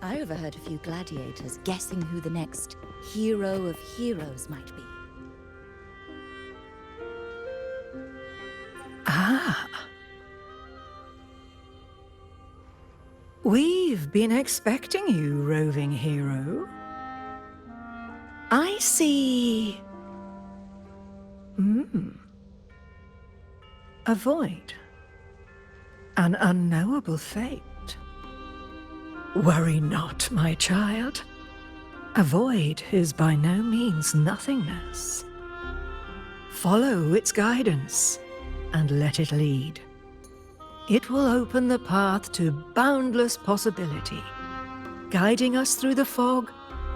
I overheard a few gladiators guessing who the next hero of heroes might be. Ah. We've been expecting you, roving hero. I see... A void. An unknowable fate. Worry not, my child. A void is by no means nothingness. Follow its guidance, and let it lead. It will open the path to boundless possibility, guiding us through the fog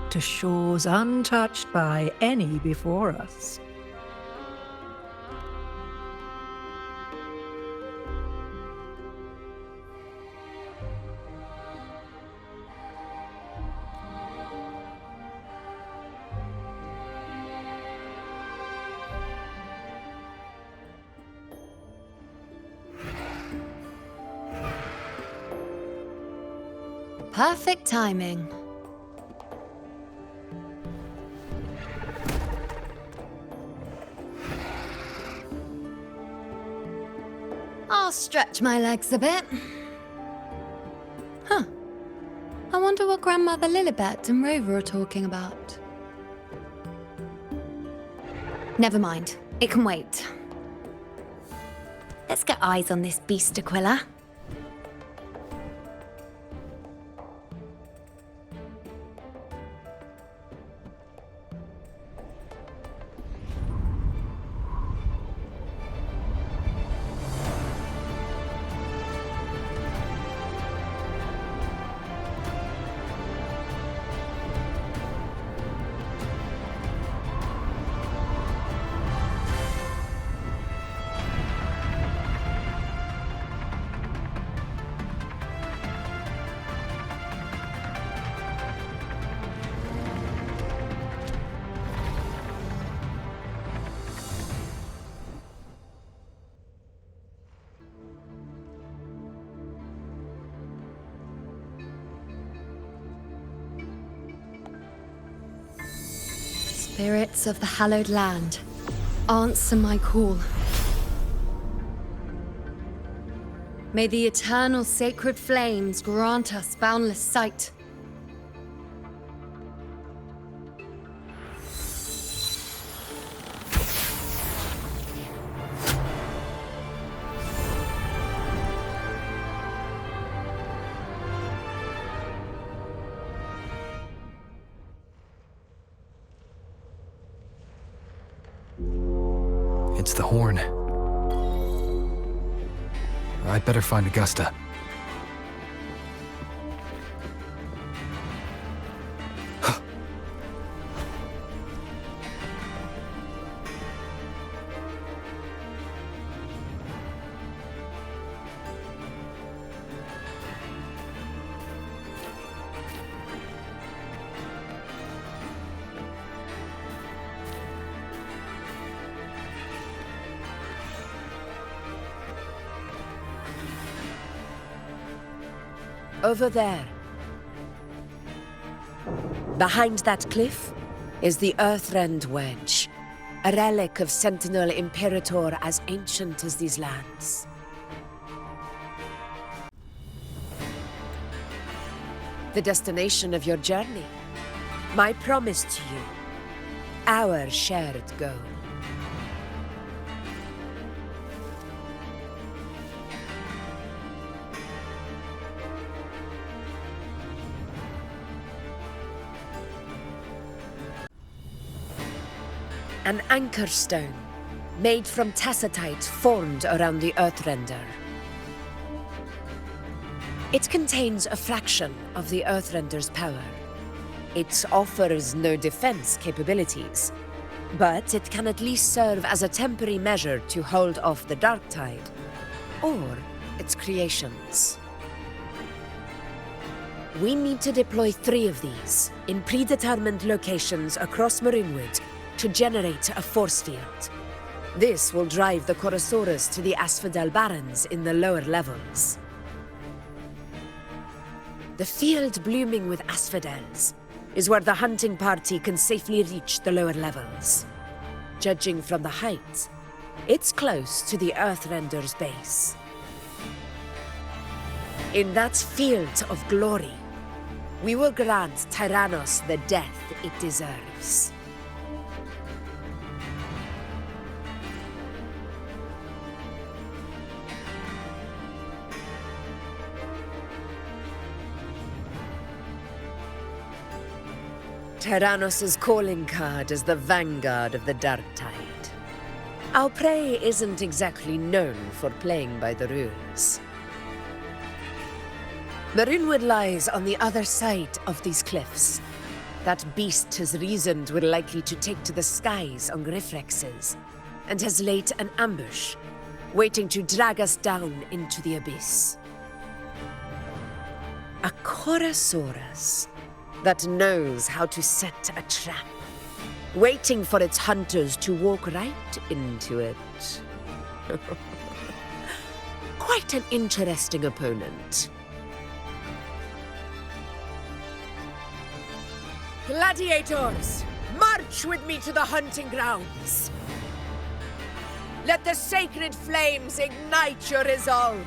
to shores untouched by any before us. Perfect timing. I'll stretch my legs a bit. Huh. I wonder what Grandmother Lilibet and Rover are talking about. Never mind. It can wait. Let's get eyes on this beast, Aquila. Spirits of the hallowed land, answer my call. May the eternal sacred flames grant us boundless sight. It's the horn. I'd better find Augusta. Over there. Behind that cliff is the Earthrend Wedge, a relic of Sentinel Imperator as ancient as these lands. The destination of your journey, my promise to you, our shared goal. An anchor stone, made from tacitite formed around the Earthrender. It contains a fraction of the Earthrender's power. It offers no defense capabilities, but it can at least serve as a temporary measure to hold off the dark tide, or its creations. We need to deploy 3 of these in predetermined locations across Marinwood to generate a force field. This will drive the Chorosaurus to the Asphodel Barrens in the lower levels. The field blooming with asphodels is where the hunting party can safely reach the lower levels. Judging from the height, it's close to the Earthrender's base. In that field of glory, we will grant Tyrannos the death it deserves. Tyrannos' calling card is the vanguard of the Dark Tide. Our prey isn't exactly known for playing by the rules. The Runewood lies on the other side of these cliffs. That beast has reasoned we're likely to take to the skies on Griffrexes, and has laid an ambush, waiting to drag us down into the abyss. A Chorosaurus that knows how to set a trap, waiting for its hunters to walk right into it. Quite an interesting opponent. Gladiators, march with me to the hunting grounds. Let the sacred flames ignite your resolve.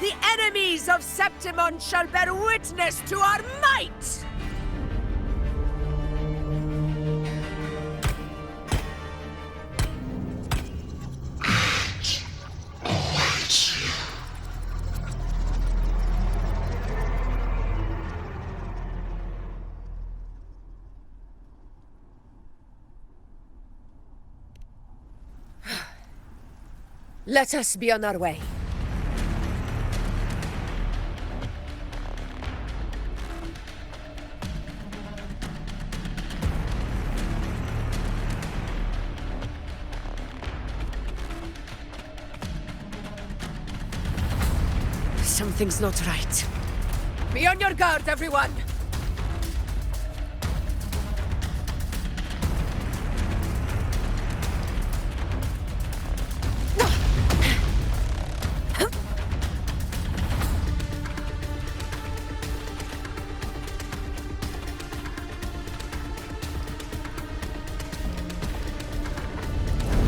The enemies of Septimon shall bear witness to our might! Let us be on our way. Something's not right. Be on your guard, everyone!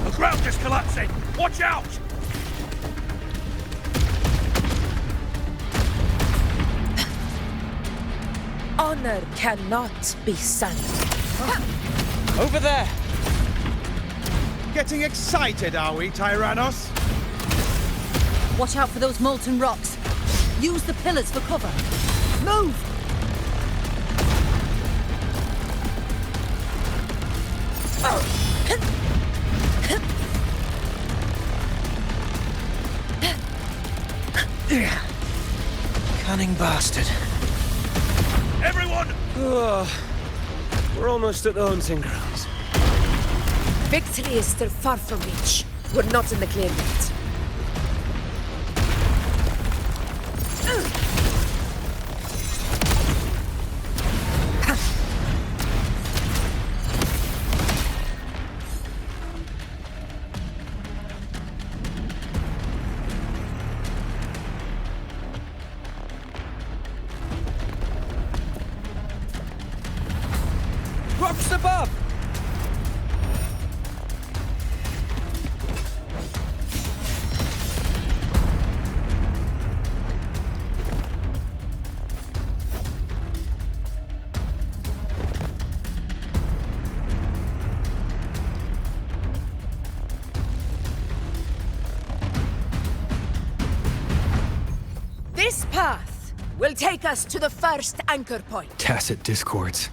The ground is collapsing! Watch out! Honor cannot be sullied. Over there! Getting excited, are we, Tyrannos? Watch out for those molten rocks. Use the pillars for cover. Move! Cunning bastard. Everyone! We're almost at the hunting grounds. Victory is still far from reach. We're not in the clear yet. Rocks above! This path will take us to the first anchor point. Tacit discords.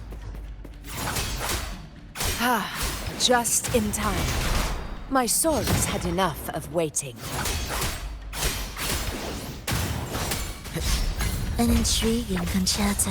Just in time. My soul's had enough of waiting. An intriguing concerto.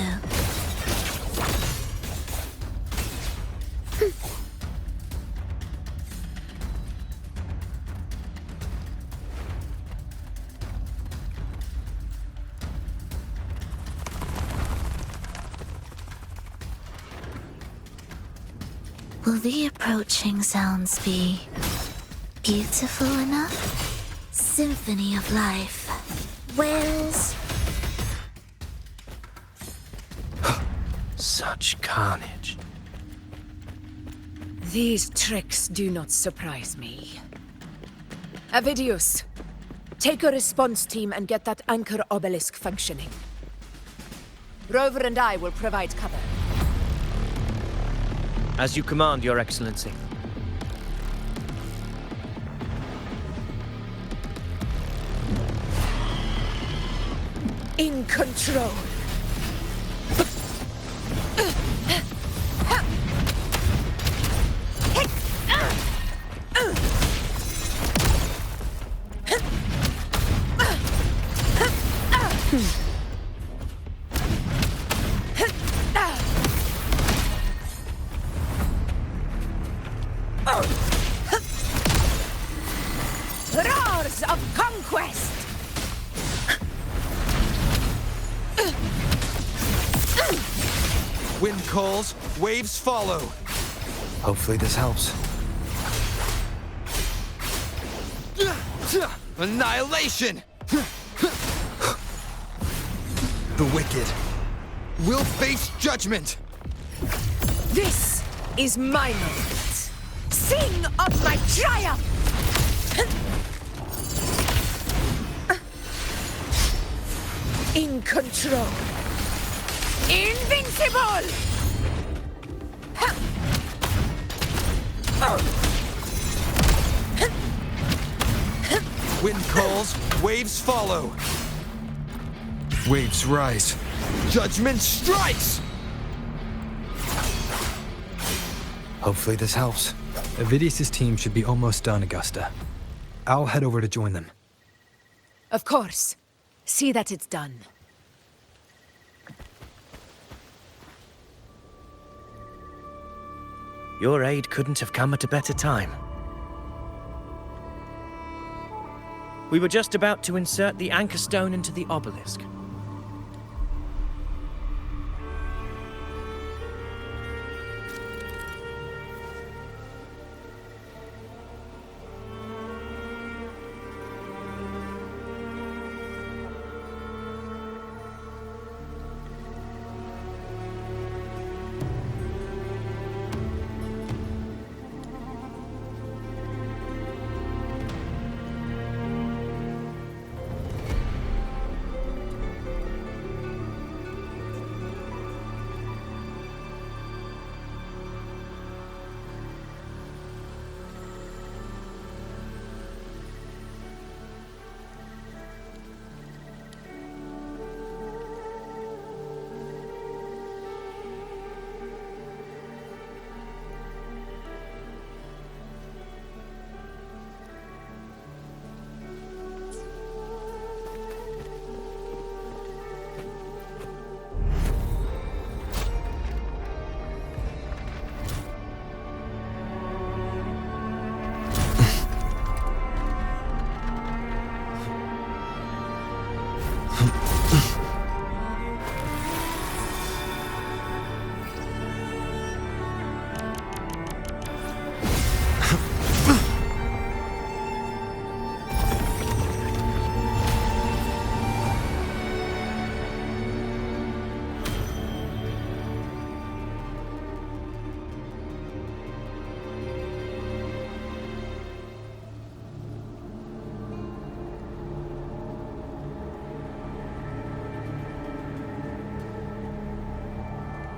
Will the approaching sounds be beautiful enough? Symphony of life. Where's Such carnage. These tricks do not surprise me. Avidius, take a response team and get that anchor obelisk functioning. Rover and I will provide cover. As you command, Your Excellency. In control. Roars of conquest! Wind calls, waves follow. Hopefully this helps. Annihilation! The wicked will face judgment! This is my moment. Sing of my triumph! In control. Invincible! Wind calls, waves follow. Waves rise. Judgment strikes! Hopefully this helps. Avidius' team should be almost done, Augusta. I'll head over to join them. Of course. See that it's done. Your aid couldn't have come at a better time. We were just about to insert the anchor stone into the obelisk.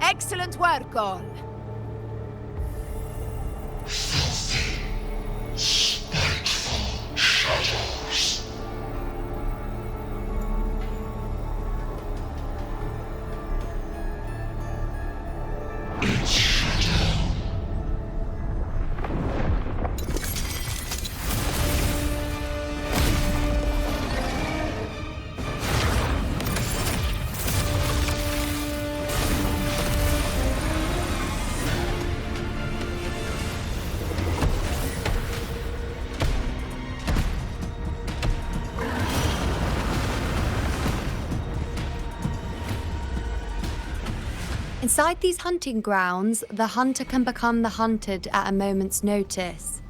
Excellent work, all. Inside these hunting grounds, the hunter can become the hunted at a moment's notice.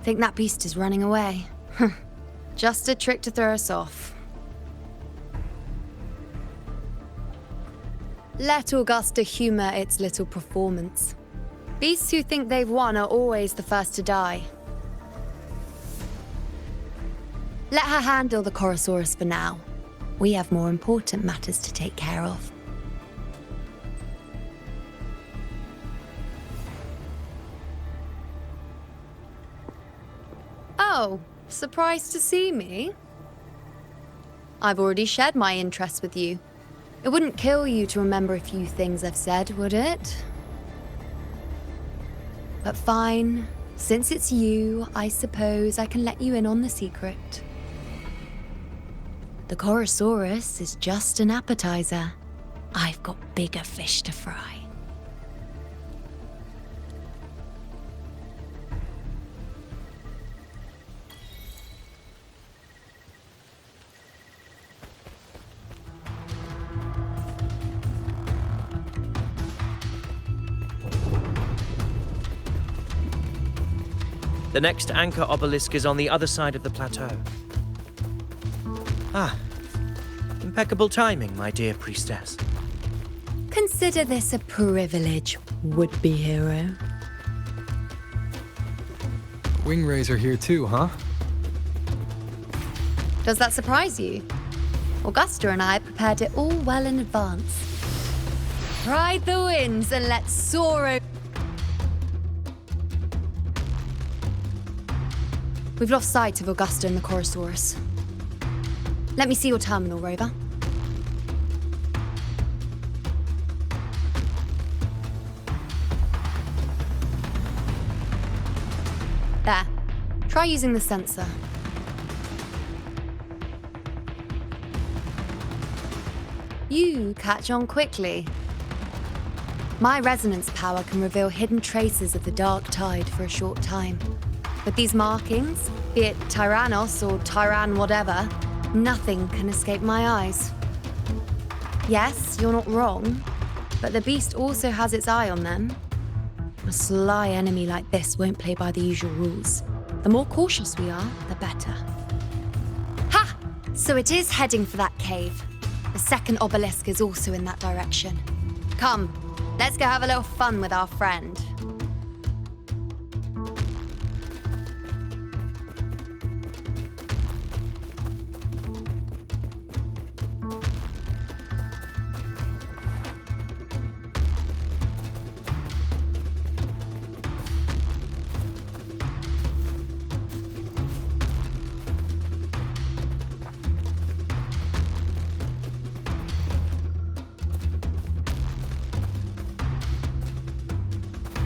Think that beast is running away? Just a trick to throw us off. Let Augusta humor its little performance. Beasts who think they've won are always the first to die. Let her handle the Chorosaurus for now. We have more important matters to take care of. Oh, surprised to see me? I've already shared my interest with you. It wouldn't kill you to remember a few things I've said, would it? But fine. Since it's you, I suppose I can let you in on the secret. The Chorosaurus is just an appetizer. I've got bigger fish to fry. The next anchor obelisk is on the other side of the plateau. Ah, impeccable timing, my dear priestess. Consider this a privilege, would-be hero. Wingrays are here too, huh? Does that surprise you? Augusta and I prepared it all well in advance. Ride the winds and let's soar. We've lost sight of Augusta and the Chorosaurus. Let me see your terminal, Rover. There. Try using the sensor. You catch on quickly. My resonance power can reveal hidden traces of the dark tide for a short time. With these markings, be it Tyrannos or Tyran whatever, nothing can escape my eyes. Yes, you're not wrong, but the beast also has its eye on them. A sly enemy like this won't play by the usual rules. The more cautious we are, the better. Ha! So it is heading for that cave. The second obelisk is also in that direction. Come, let's go have a little fun with our friend.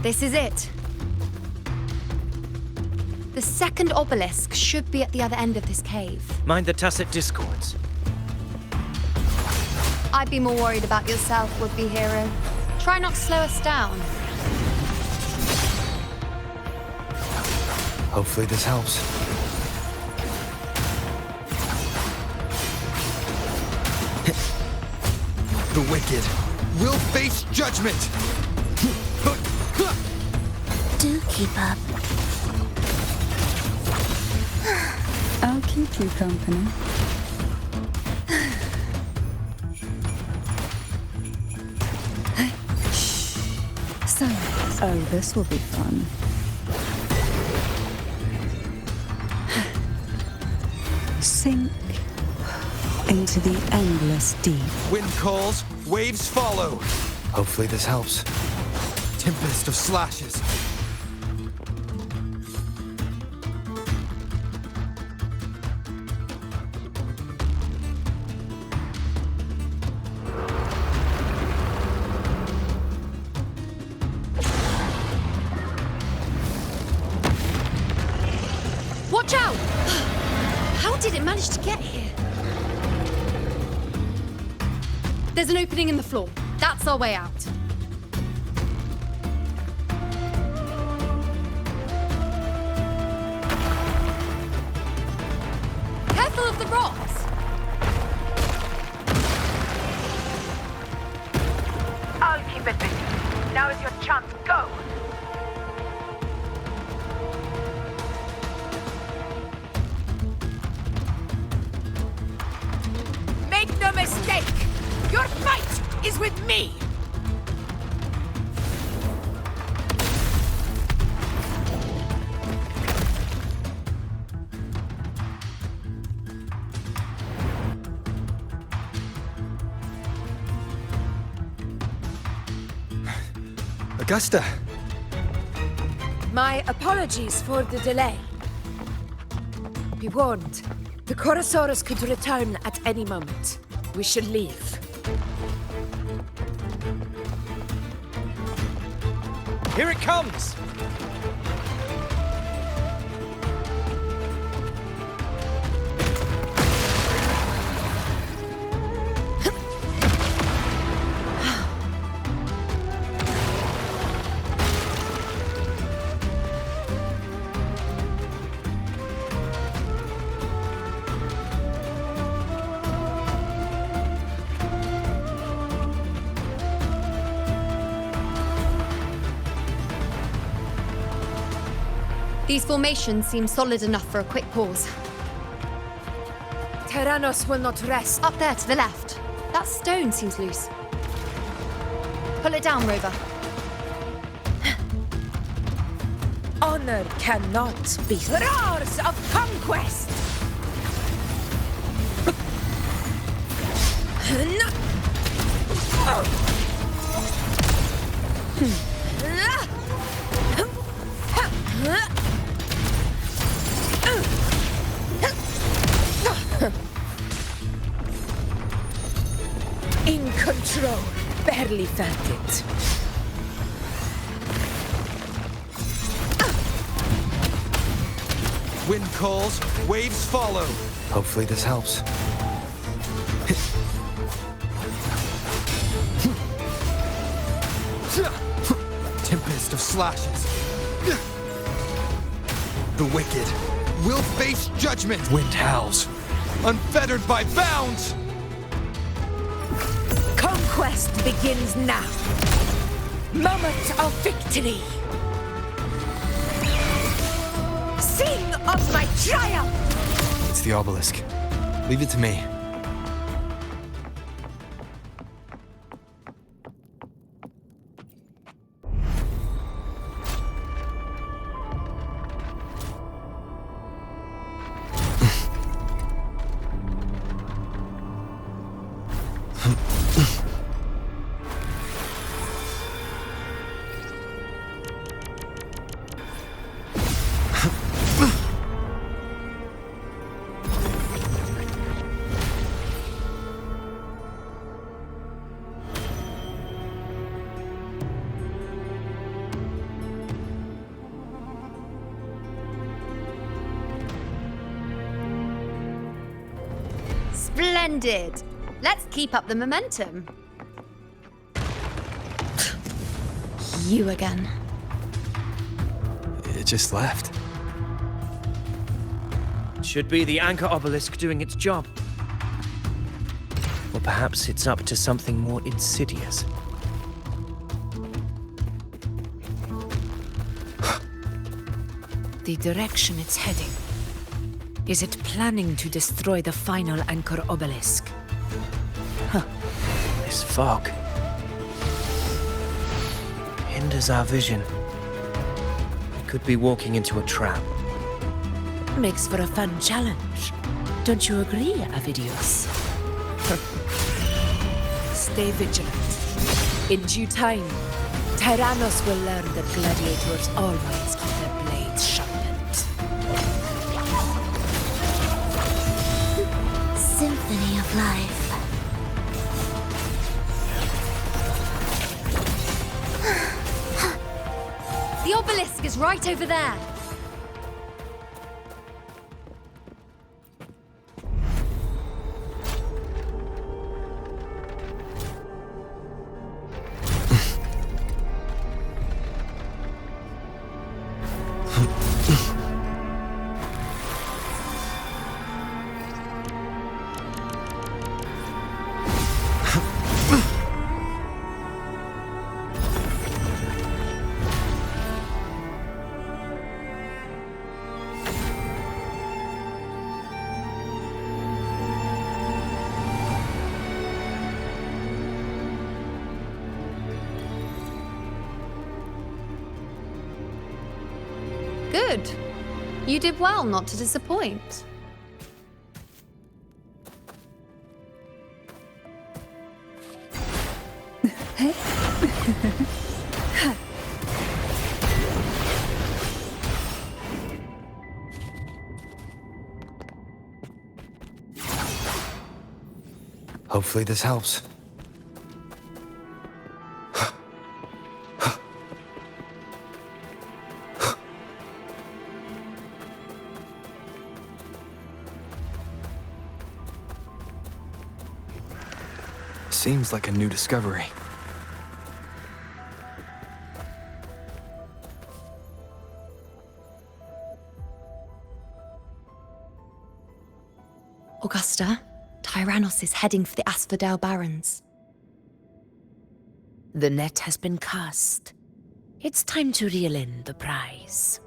This is it. The second obelisk should be at the other end of this cave. Mind the tacit discords. I'd be more worried about yourself, would-be hero. Try not to slow us down. Hopefully this helps. The wicked will face judgment! Do keep up. I'll keep you company. So, oh, this will be fun. Sink into the endless deep. Wind calls, waves follow. Hopefully this helps. Tempest of slashes. Watch out! How did it manage to get here? There's an opening in the floor. That's our way out. Careful of the rocks! I'll keep it busy. Now is your chance. Go! Make no mistake! Your fight is with me! Augusta! My apologies for the delay. Be warned, the Chorosaurus could return at any moment. We should leave. Here it comes! These formations seem solid enough for a quick pause. Tyrannos will not rest. Up there to the left. That stone seems loose. Pull it down, Rover. Honor cannot be roars of conquest. In control. Barely felt it. Wind calls, waves follow. Hopefully this helps. Tempest of slashes. The wicked will face judgment. Wind howls. Unfettered by bounds. Conquest begins now. Moment of victory. Sing of my triumph. It's the obelisk. Leave it to me. Splendid! Let's keep up the momentum. You again. It just left. Should be the anchor obelisk doing its job. Or perhaps it's up to something more insidious. The direction it's heading. Is it planning to destroy the final anchor obelisk? This fog hinders our vision. We could be walking into a trap. Makes for a fun challenge. Don't you agree, Avidius? Stay vigilant. In due time, Tyrannos will learn that gladiators always keep their blades sharpened. Symphony of life. The obelisk is right over there. Good. You did well not to disappoint. Hopefully this helps. Seems like a new discovery. Augusta, Tyrannos is heading for the Asphodel Barrens. The net has been cast. It's time to reel in the prize.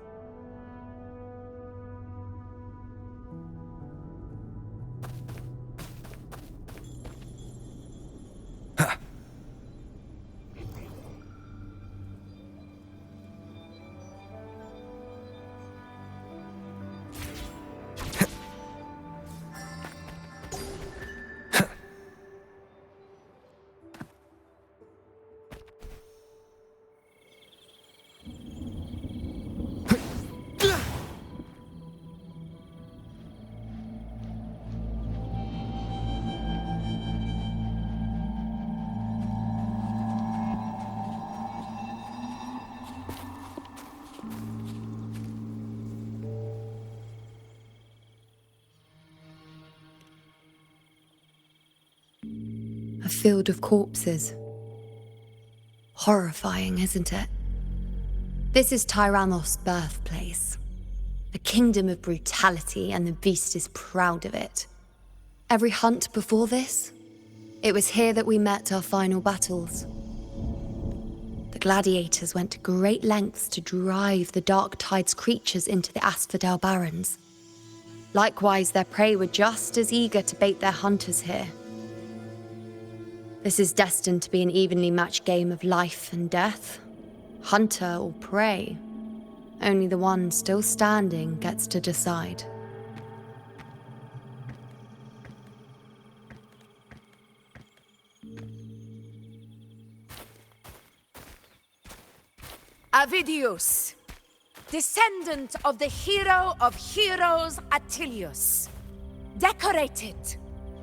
A field of corpses. Horrifying, isn't it? This is Tyrannos' birthplace. A kingdom of brutality, and the beast is proud of it. Every hunt before this, it was here that we met our final battles. The gladiators went to great lengths to drive the Dark Tide's creatures into the Asphodel Barrens. Likewise, their prey were just as eager to bait their hunters here. This is destined to be an evenly matched game of life and death. Hunter or prey. Only the one still standing gets to decide. Avidius, descendant of the hero of heroes Attilius, decorated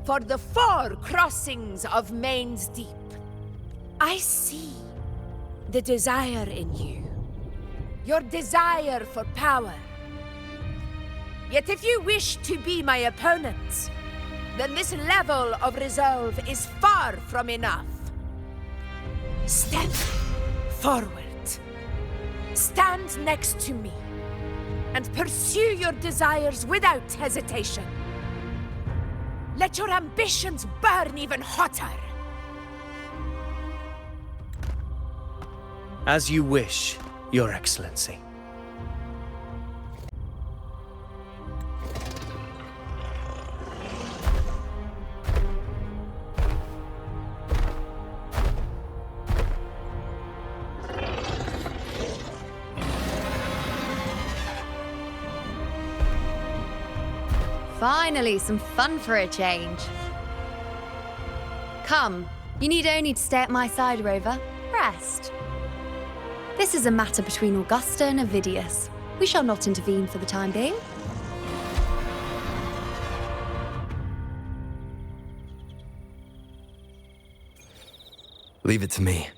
for the 4 crossings of Main's Deep. I see the desire in you, your desire for power. Yet if you wish to be my opponent, then this level of resolve is far from enough. Step forward. Stand next to me and pursue your desires without hesitation. Let your ambitions burn even hotter. As you wish, Your Excellency. Finally, some fun for a change. Come, you need only to stay at my side, Rover. Rest. This is a matter between Augusta and Avidius. We shall not intervene for the time being. Leave it to me.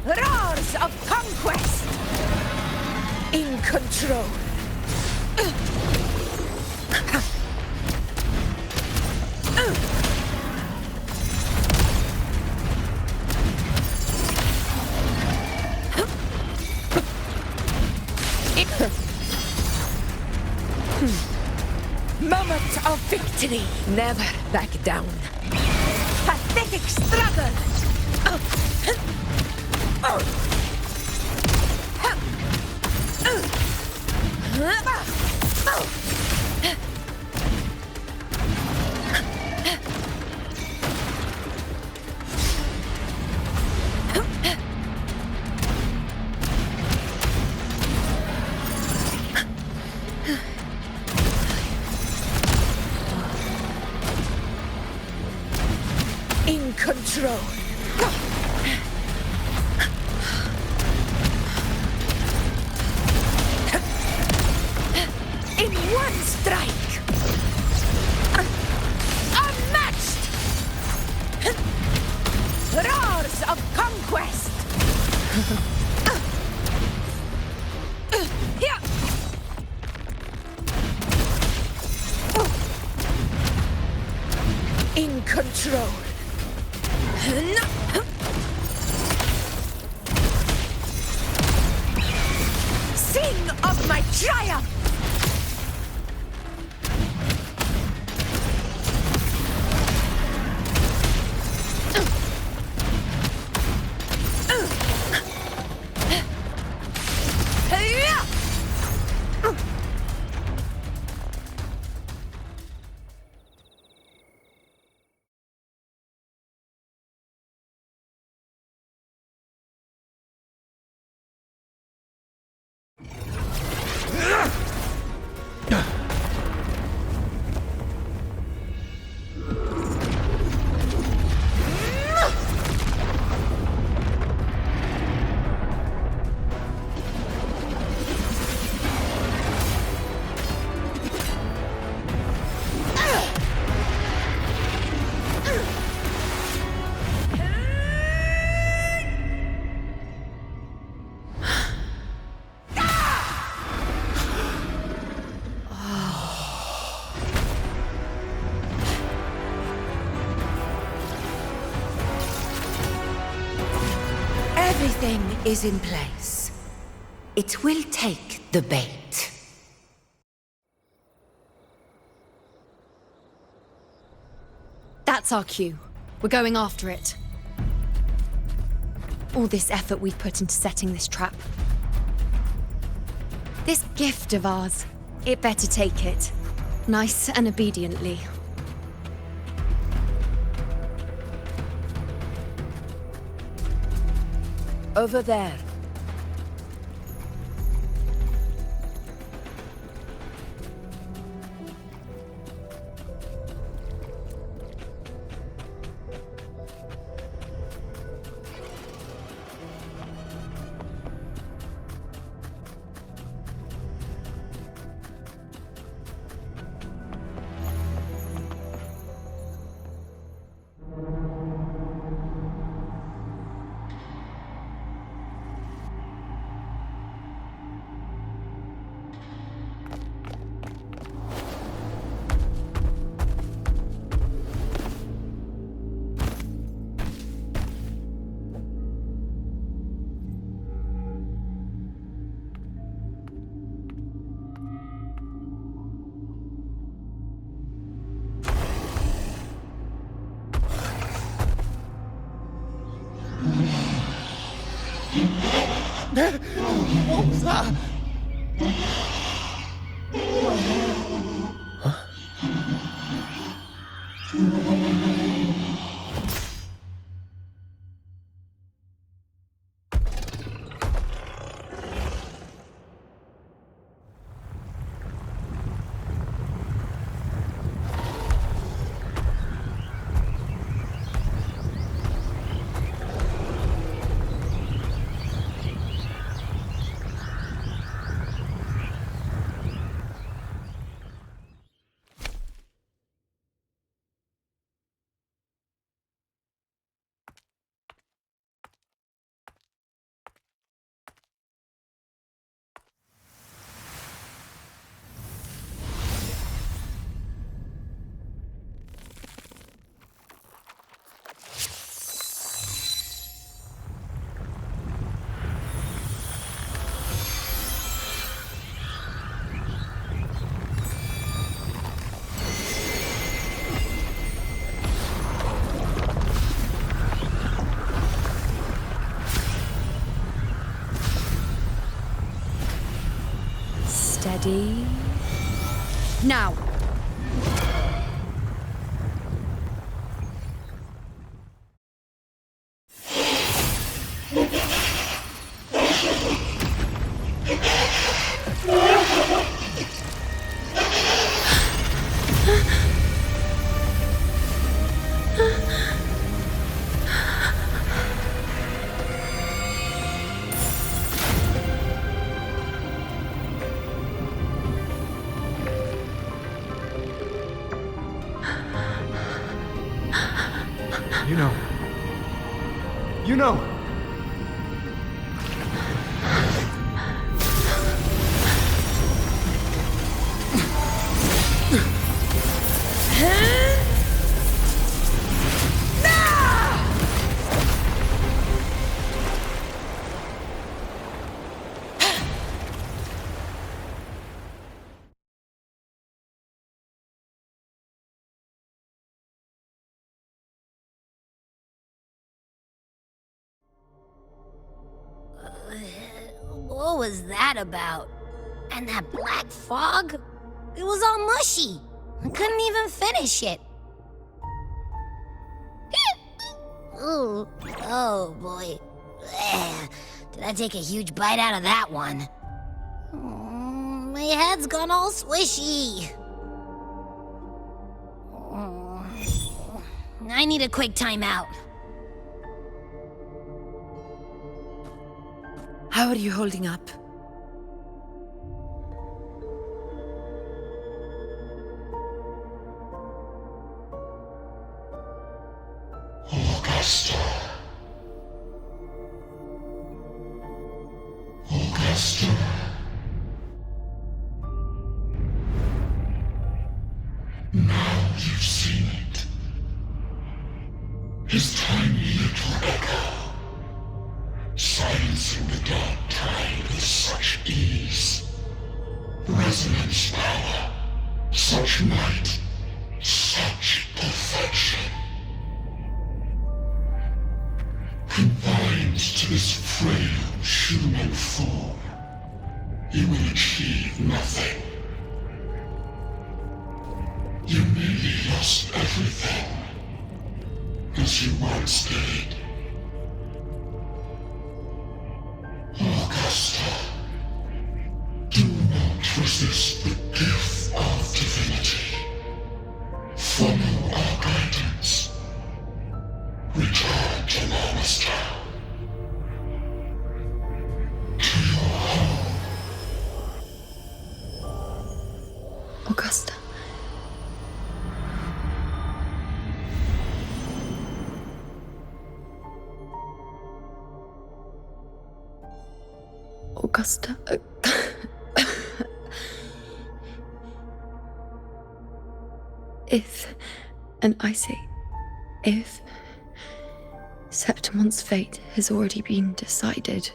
Roars of conquest! In control. Moment of victory. Never back down. Pathetic struggle. In control. In one strike. in control. Sing of my triumph! Everything is in place. It will take the bait. That's our cue. We're going after it. All this effort we've put into setting this trap. This gift of ours, it better take it. Nice and obediently. Over there. What was that? Steady. Now. You know. was that about? And that black fog? It was all mushy. I couldn't even finish it. Ooh, oh boy. Ugh. Did I take a huge bite out of that one? My head's gone all swishy. I need a quick timeout. How are you holding up? Augusta. Augusta. Now you've seen it. His tiny little echo, silencing the dark tide with such ease. Resonance power, such might, such perfection. Confined to this frail human form, you will achieve nothing. You nearly lost everything, as you once did. Augusta, do not resist the gift of divinity. Follow our guidance. Return to Lamastown. To your home. Augusta. Augusta. If, and I say, if Septimon's fate has already been decided,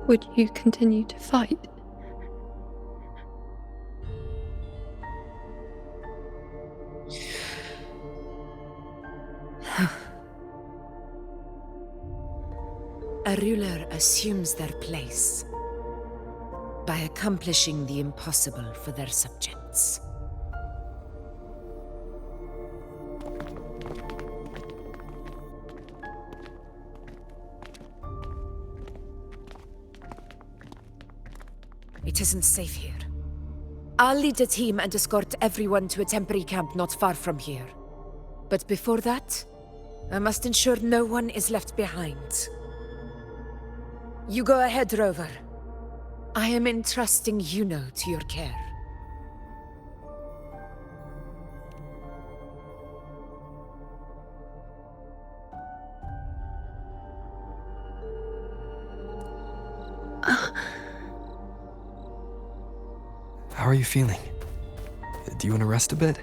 would you continue to fight? A ruler assumes their place by accomplishing the impossible for their subjects. It isn't safe here. I'll lead a team and escort everyone to a temporary camp not far from here. But before that, I must ensure no one is left behind. You go ahead, Rover. I am entrusting Yuno to your care. How are you feeling? Do you want to rest a bit?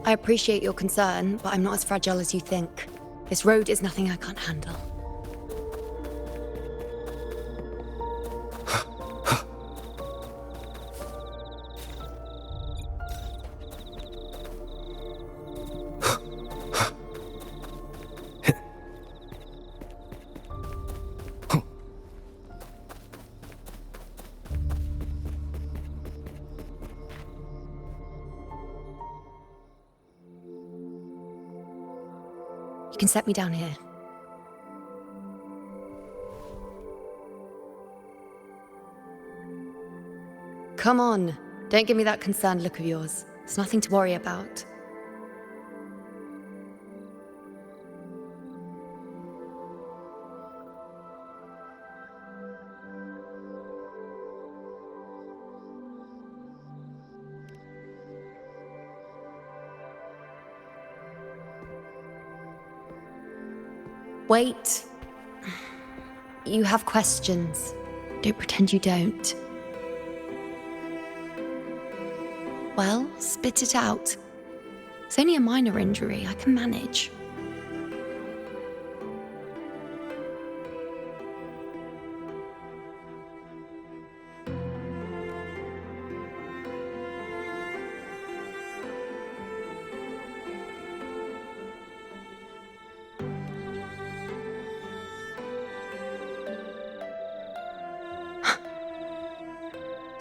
I appreciate your concern, but I'm not as fragile as you think. This road is nothing I can't handle. You can set me down here. Come on, don't give me that concerned look of yours. There's nothing to worry about. Wait. You have questions. Don't pretend you don't. Well, spit it out. It's only a minor injury. I can manage.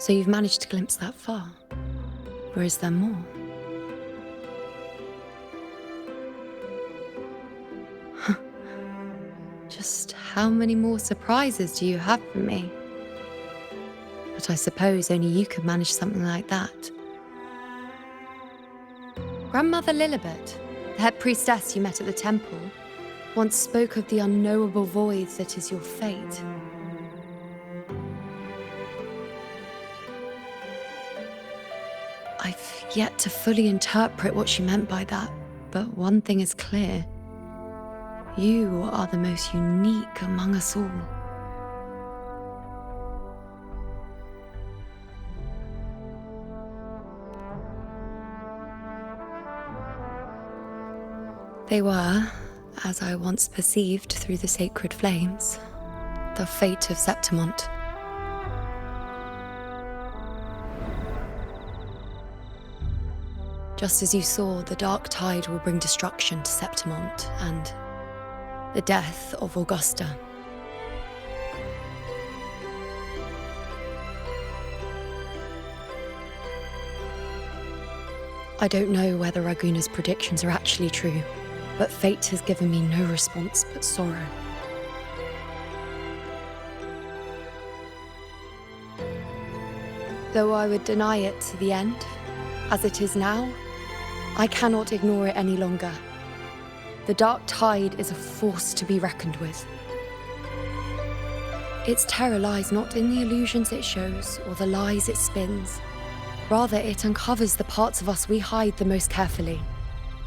So you've managed to glimpse that far? Or is there more? Just how many more surprises do you have for me? But I suppose only you could manage something like that. Grandmother Lilibet, the head priestess you met at the temple, once spoke of the unknowable void that is your fate. I've yet to fully interpret what she meant by that, but one thing is clear. You are the most unique among us all. They were, as I once perceived through the sacred flames, the fate of Septimont. Just as you saw, the dark tide will bring destruction to Septimont and the death of Augusta. I don't know whether Raguna's predictions are actually true, but fate has given me no response but sorrow. Though I would deny it to the end, as it is now, I cannot ignore it any longer. The dark tide is a force to be reckoned with. Its terror lies not in the illusions it shows or the lies it spins. Rather, it uncovers the parts of us we hide the most carefully,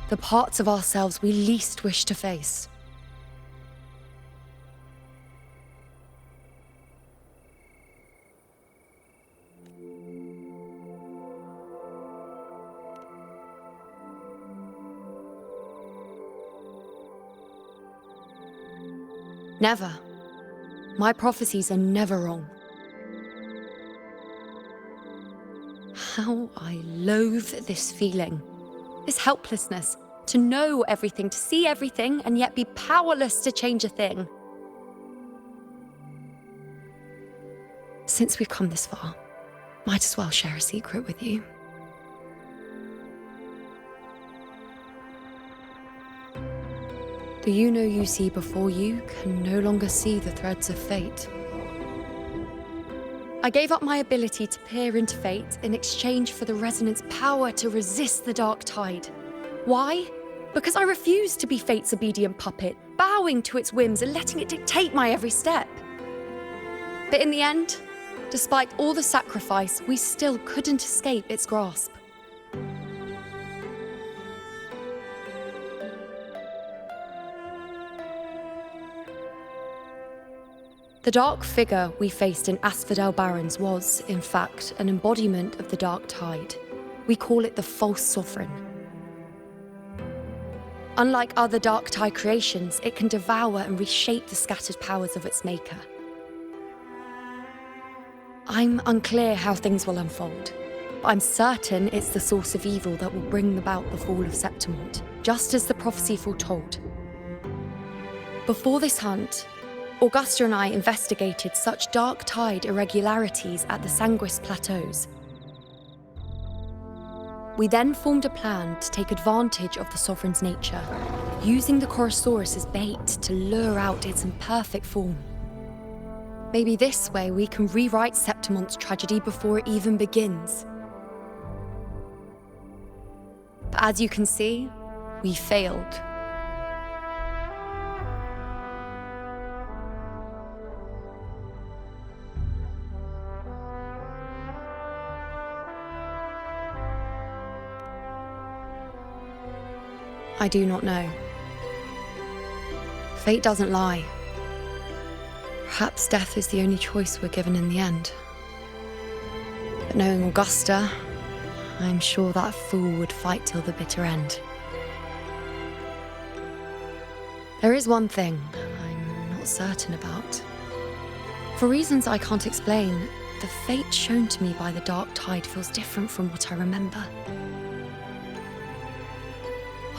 the parts of ourselves we least wish to face. Never. My prophecies are never wrong. How I loathe this feeling, this helplessness, to know everything, to see everything, and yet be powerless to change a thing. Since we've come this far, might as well share a secret with you. The you see before you can no longer see the threads of fate. I gave up my ability to peer into fate in exchange for the resonance power to resist the dark tide. Why? Because I refused to be fate's obedient puppet, bowing to its whims and letting it dictate my every step. But in the end, despite all the sacrifice, we still couldn't escape its grasp. The dark figure we faced in Asphodel Barrens was, in fact, an embodiment of the dark tide. We call it the false sovereign. Unlike other dark tide creations, it can devour and reshape the scattered powers of its maker. I'm unclear how things will unfold, but I'm certain it's the source of evil that will bring about the fall of Septimont, just as the prophecy foretold. Before this hunt, Augusta and I investigated such dark tide irregularities at the Sanguis Plateaus. We then formed a plan to take advantage of the Sovereign's nature, using the Chorosaurus as bait to lure out its imperfect form. Maybe this way we can rewrite Septimont's tragedy before it even begins. But as you can see, we failed. I do not know. Fate doesn't lie. Perhaps death is the only choice we're given in the end. But knowing Augusta, I'm sure that fool would fight till the bitter end. There is one thing I'm not certain about. For reasons I can't explain, the fate shown to me by the dark tide feels different from what I remember.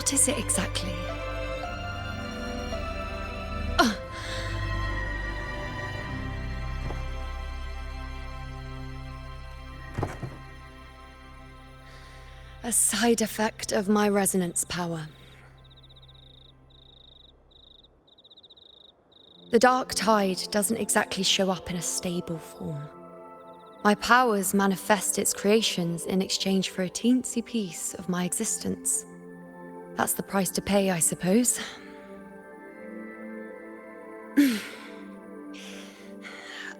What is it exactly? A side effect of my resonance power. The dark tide doesn't exactly show up in a stable form. My powers manifest its creations in exchange for a teensy piece of my existence. That's the price to pay, I suppose.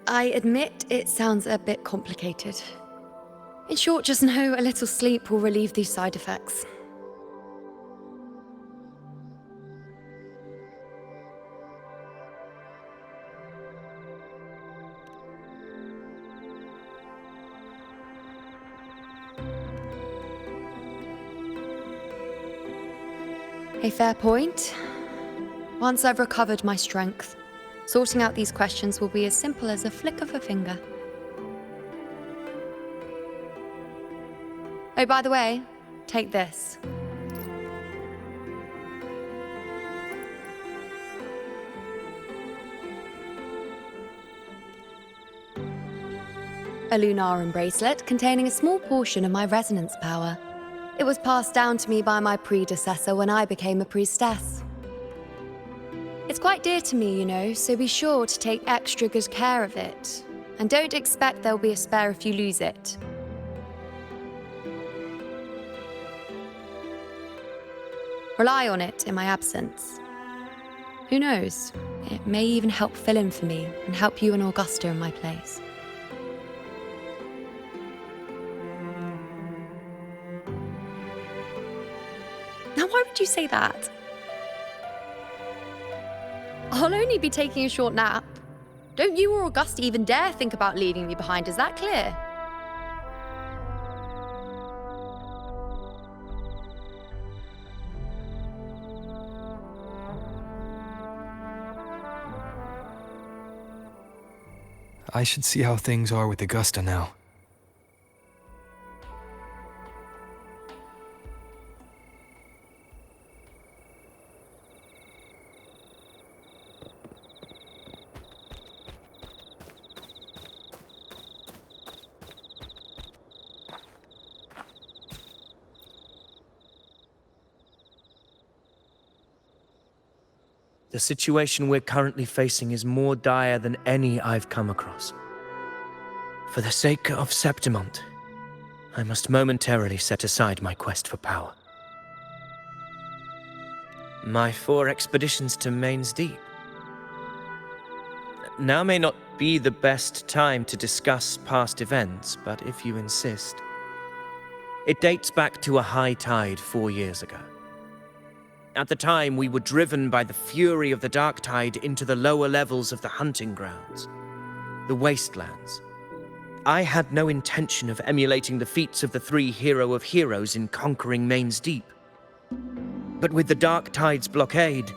I admit it sounds a bit complicated. In short, just know a little sleep will relieve these side effects. A fair point. Once I've recovered my strength, sorting out these questions will be as simple as a flick of a finger. Oh, by the way, take this. A Lunarum bracelet containing a small portion of my resonance power. It was passed down to me by my predecessor when I became a priestess. It's quite dear to me, you know, so be sure to take extra good care of it. And don't expect there'll be a spare if you lose it. Rely on it in my absence. Who knows? It may even help fill in for me and help you and Augusta in my place. Now, why would you say that? I'll only be taking a short nap. Don't you or Augusta even dare think about leaving me behind, is that clear? I should see how things are with Augusta now. The situation we're currently facing is more dire than any I've come across. For the sake of Septimont, I must momentarily set aside my quest for power. My 4 expeditions to Main's Deep. Now may not be the best time to discuss past events, but if you insist. It dates back to a high tide 4 years ago. At the time, we were driven by the fury of the dark tide into the lower levels of the hunting grounds, the wastelands. I had no intention of emulating the feats of the 3 hero of heroes in conquering Main's Deep. But with the dark tide's blockade,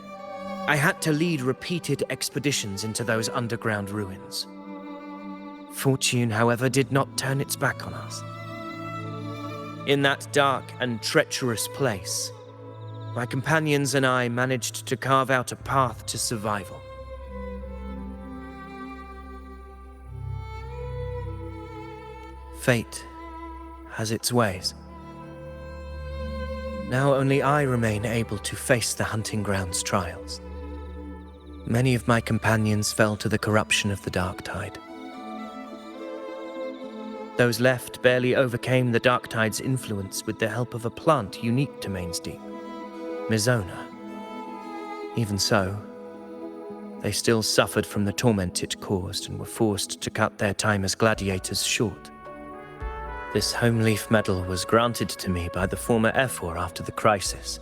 I had to lead repeated expeditions into those underground ruins. Fortune, however, did not turn its back on us. In that dark and treacherous place, my companions and I managed to carve out a path to survival. Fate has its ways. Now only I remain able to face the hunting grounds trials. Many of my companions fell to the corruption of the dark tide. Those left barely overcame the dark tide's influence with the help of a plant unique to Main's Deep. Mizona. Even so, they still suffered from the torment it caused and were forced to cut their time as gladiators short. This home leaf medal was granted to me by the former Ephor after the crisis.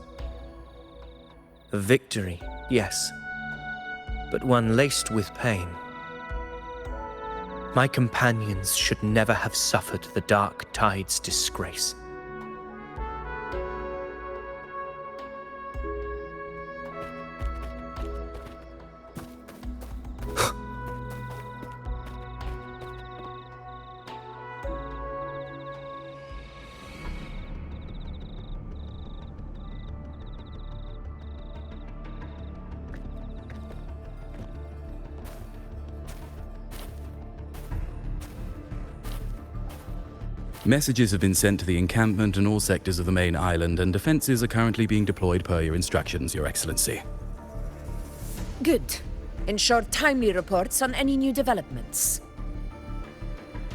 A victory, yes, but one laced with pain. My companions should never have suffered the dark tide's disgrace. Messages have been sent to the encampment and all sectors of the main island, and defenses are currently being deployed per your instructions, Your Excellency. Good. Ensure timely reports on any new developments.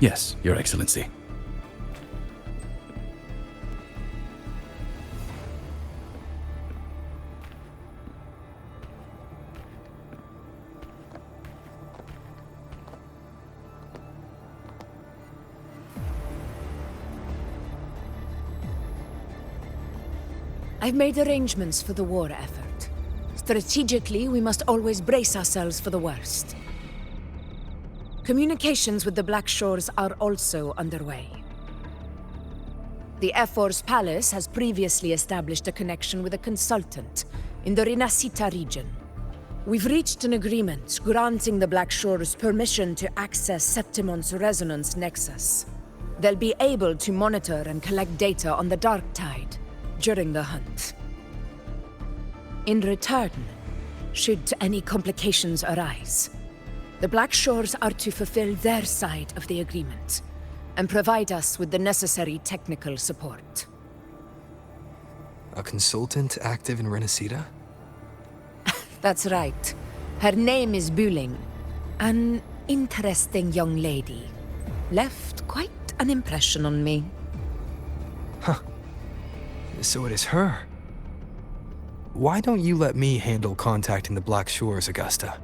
Yes, Your Excellency. I've made arrangements for the war effort. Strategically, we must always brace ourselves for the worst. Communications with the Black Shores are also underway. The Air Force Palace has previously established a connection with a consultant in the Rinascita region. We've reached an agreement granting the Black Shores permission to access Septimon's resonance nexus. They'll be able to monitor and collect data on the Dark Tide during the hunt. In return, should any complications arise, the Black Shores are to fulfill their side of the agreement and provide us with the necessary technical support. A consultant active in Rinascita? That's right. Her name is Buling. An interesting young lady. Left quite an impression on me. Huh. So it is her. Why don't you let me handle contacting the Black Shores, Augusta?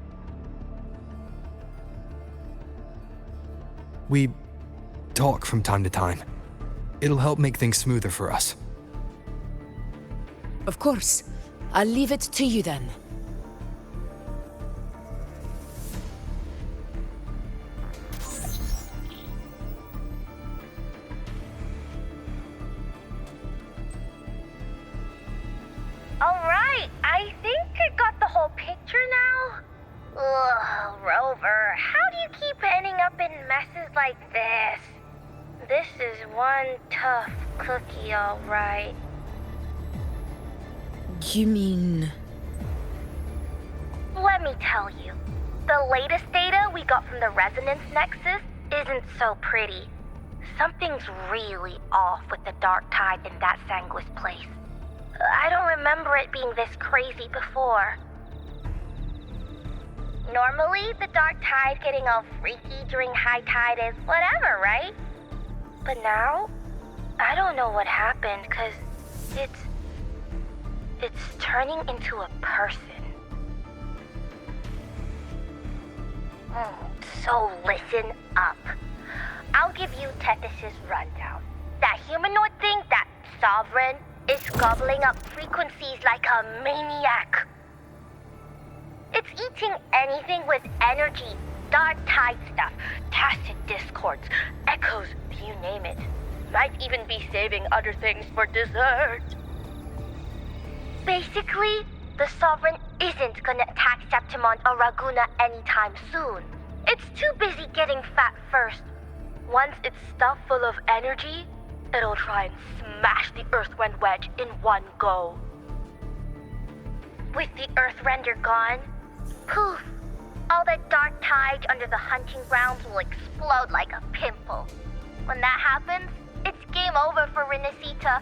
We talk from time to time. It'll help make things smoother for us. Of course. I'll leave it to you then. Alright, I think I got the whole picture now. Ugh, Rover, how do you keep ending up in messes like this? This is one tough cookie, alright. You mean... Let me tell you. The latest data we got from the Resonance Nexus isn't so pretty. Something's really off with the Dark Tide in that Sanguis place. I don't remember it being this crazy before. Normally, the Dark Tide getting all freaky during high tide is whatever, right? But now, I don't know what happened, cause it's turning into a person. So listen up. I'll give you Tethys' rundown. That humanoid thing, that Sovereign, is gobbling up frequencies like a maniac. It's eating anything with energy, Dark Tide stuff, tacit discords, echoes, you name it. Might even be saving other things for dessert. Basically, the Sovereign isn't gonna attack Septimon or Raguna anytime soon. It's too busy getting fat first. Once it's stuffed full of energy, it'll try and smash the Earthwind Wedge in one go. With the Earthrender gone, poof, all that Dark Tide under the hunting grounds will explode like a pimple. When that happens, it's game over for Rinascita.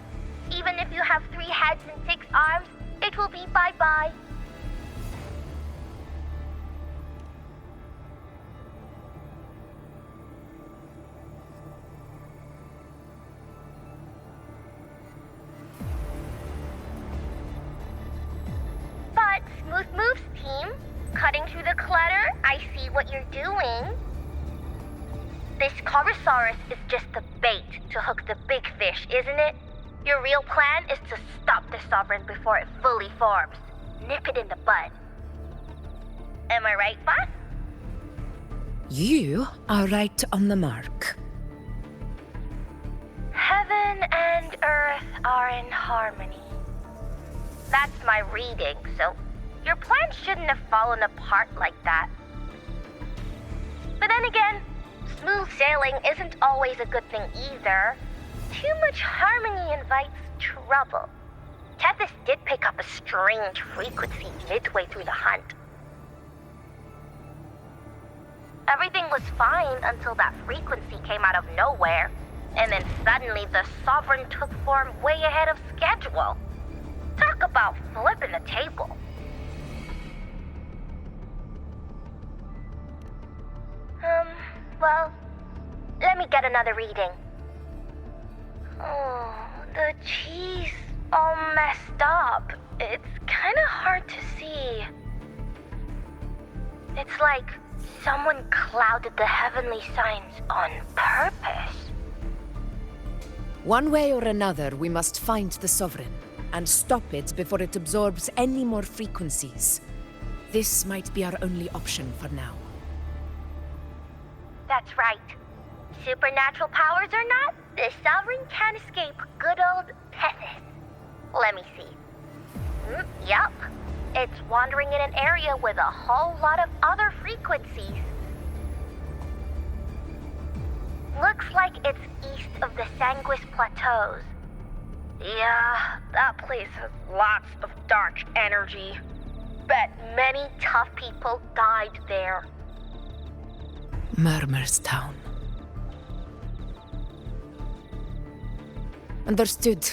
Even if you have 3 heads and 6 arms, it will be bye-bye. But Smooth Moves team, cutting through the clutter, I see what you're doing. This Corosaurus is just the bait to hook the big fish, isn't it? Your real plan is to stop the Sovereign before it fully forms. Nip it in the bud. Am I right, boss? You are right on the mark. Heaven and Earth are in harmony. That's my reading, so your plan shouldn't have fallen apart like that. But then again, smooth sailing isn't always a good thing either. Too much harmony invites trouble. Tethys did pick up a strange frequency midway through the hunt. Everything was fine until that frequency came out of nowhere. And then suddenly the Sovereign took form way ahead of schedule. Talk about flipping the table. Well, let me get another reading. Oh, the cheese all messed up. It's kind of hard to see. It's like someone clouded the heavenly signs on purpose. One way or another, we must find the Sovereign and stop it before it absorbs any more frequencies. This might be our only option for now. That's right. Supernatural powers or not, the Sovereign can't escape good old Tethys. Let me see. Yup. It's wandering in an area with a whole lot of other frequencies. Looks like it's east of the Sanguis Plateaus. Yeah, that place has lots of dark energy. Bet many tough people died there. Murmur's Town. Understood.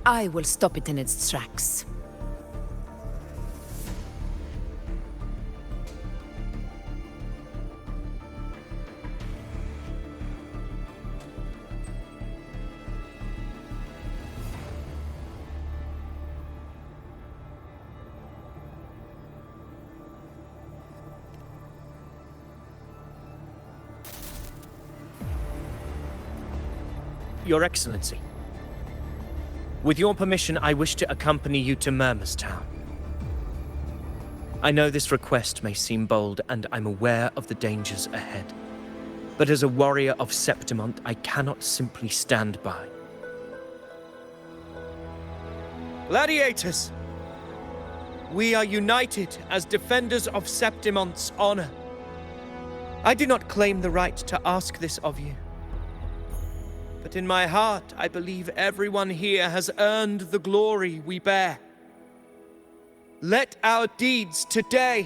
I will stop it in its tracks. Your Excellency, with your permission, I wish to accompany you to Murmur's Town. I know this request may seem bold, and I'm aware of the dangers ahead. But as a warrior of Septimont, I cannot simply stand by. Gladiators! We are united as defenders of Septimont's honor. I do not claim the right to ask this of you. But in my heart, I believe everyone here has earned the glory we bear. Let our deeds today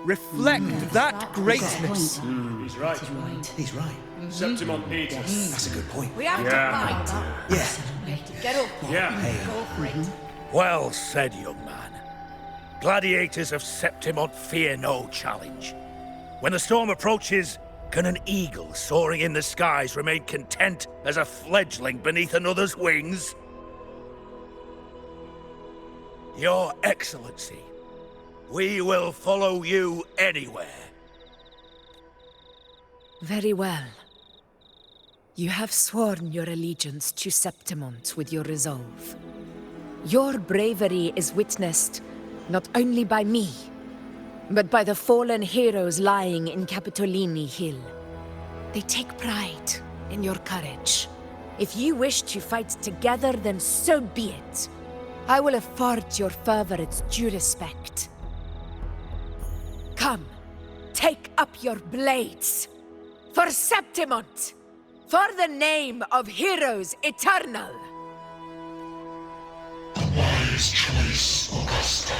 reflect that greatness. He's right. He's right. Septimont needs us. That's a good point. We have to fight. Yeah. Get up. Yeah. Go for it. Well said, young man. Gladiators of Septimont fear no challenge. When the storm approaches, can an eagle soaring in the skies remain content as a fledgling beneath another's wings? Your Excellency, we will follow you anywhere. Very well. You have sworn your allegiance to Septimont with your resolve. Your bravery is witnessed not only by me, but by the fallen heroes lying in Capitolini Hill. They take pride in your courage. If you wish to fight together, then so be it. I will afford your fervor its due respect. Come, take up your blades. For Septimont! For the name of heroes eternal! The wise choice, Augusta.